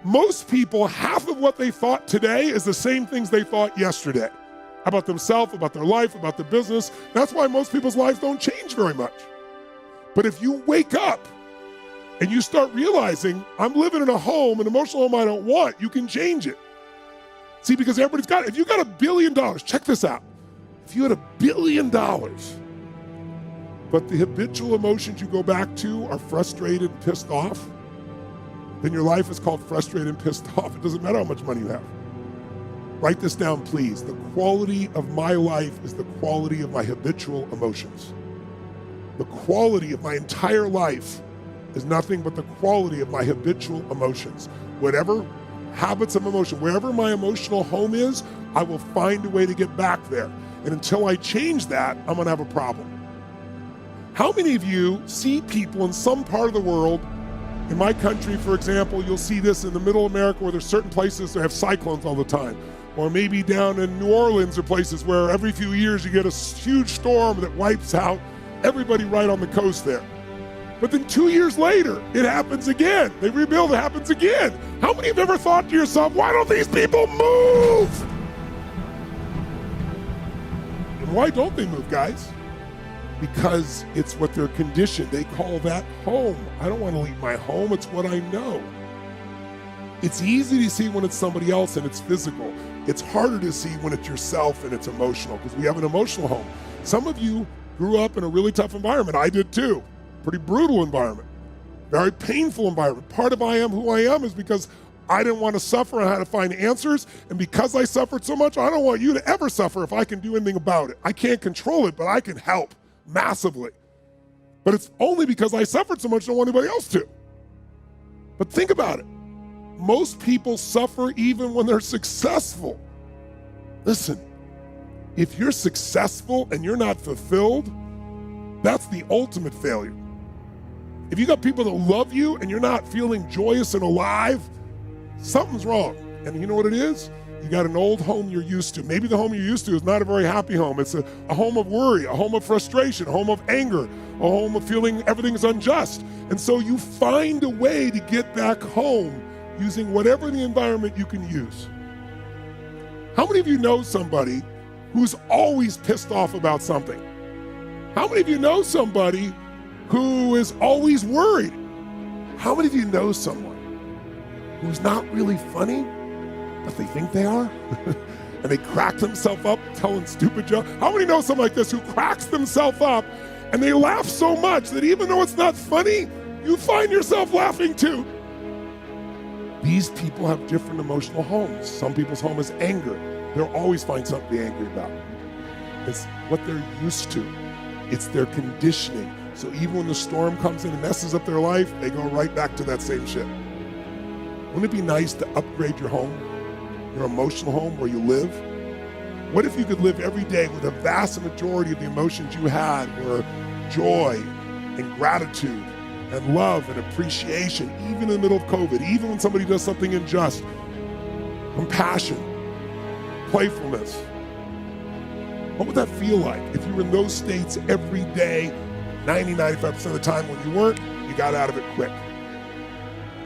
Most people, half of what they thought today is the same things they thought yesterday about themselves, about their life, about their business. That's why most people's lives don't change very much. But if you wake up and you start realizing, I'm living in a home, an emotional home I don't want, you can change it. See, because everybody's got it. If you got $1 billion, check this out. If you had $1 billion, but the habitual emotions you go back to are frustrated and pissed off, then your life is called frustrated and pissed off. It doesn't matter how much money you have. Write this down, please. The quality of my life is the quality of my habitual emotions. The quality of my entire life is nothing but the quality of my habitual emotions. Whatever habits of emotion, wherever my emotional home is, I will find a way to get back there. And until I change that, I'm gonna have a problem. How many of you see people in some part of the world, in my country, for example, you'll see this in the middle of America where there's certain places that have cyclones all the time. Or maybe down in New Orleans or places where every few years you get a huge storm that wipes out everybody right on the coast there. But then 2 years later, it happens again. They rebuild, it happens again. How many have ever thought to yourself, why don't these people move? And why don't they move, guys? Because it's what they're conditioned. They call that home. I don't want to leave my home, it's what I know. It's easy to see when it's somebody else and it's physical. It's harder to see when it's yourself and it's emotional, because we have an emotional home. Some of you grew up in a really tough environment. I did too. Pretty brutal environment. Very painful environment. Part of I am who I am is because I didn't want to suffer. I had to find answers. And because I suffered so much, I don't want you to ever suffer if I can do anything about it. I can't control it, but I can help massively. But it's only because I suffered so much I don't want anybody else to. But think about it. Most people suffer even when they're successful. Listen, if you're successful and you're not fulfilled, that's the ultimate failure. If you got people that love you and you're not feeling joyous and alive, something's wrong. And you know what it is? You got an old home you're used to. Maybe the home you're used to is not a very happy home. It's a home of worry, a home of frustration, a home of anger, a home of feeling everything's unjust. And so you find a way to get back home using whatever the environment you can use. How many of you know somebody who's always pissed off about something? How many of you know somebody who is always worried? How many of you know someone who's not really funny, but they think they are? And they crack themselves up telling stupid jokes? How many know someone like this who cracks themselves up and they laugh so much that even though it's not funny, you find yourself laughing too? These people have different emotional homes. Some people's home is anger. They'll always find something to be angry about. It's what they're used to. It's their conditioning. So even when the storm comes in and messes up their life, they go right back to that same shit. Wouldn't it be nice to upgrade your home, your emotional home where you live? What if you could live every day with a vast majority of the emotions you had were joy and gratitude and love and appreciation, even in the middle of COVID, even when somebody does something unjust, compassion, playfulness? What would that feel like if you were in those states every day, 90-95% of the time? When you weren't, you got out of it quick.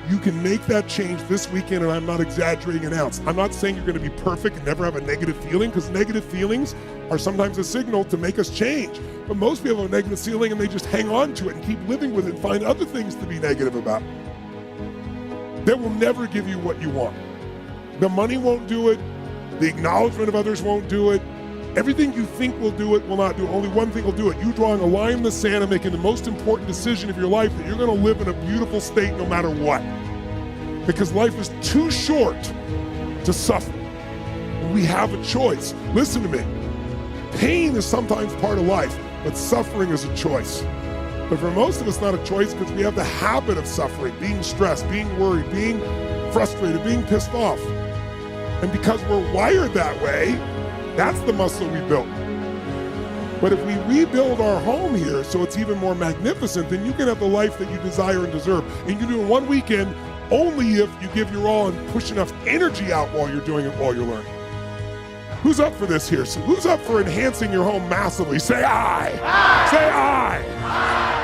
You can make that change this weekend, and I'm not exaggerating an ounce. I'm not saying you're going to be perfect and never have a negative feeling, because negative feelings are sometimes a signal to make us change. But most people have a negative feeling and they just hang on to it and keep living with it and find other things to be negative about. That will never give you what you want. The money won't do it. The acknowledgement of others won't do it. Everything you think will do it will not do it. Only one thing will do it. You drawing a line in the sand and making the most important decision of your life that you're going to live in a beautiful state no matter what. Because life is too short to suffer. We have a choice. Listen to me. Pain is sometimes part of life, but suffering is a choice. But for most of us, not a choice, because we have the habit of suffering, being stressed, being worried, being frustrated, being pissed off. And because we're wired that way, that's the muscle we built. But if we rebuild our home here so it's even more magnificent, then you can have the life that you desire and deserve. And you can do it in one weekend only if you give your all and push enough energy out while you're doing it, while you're learning. Who's up for this here? So who's up for enhancing your home massively? Say aye. Aye. Say aye. Aye.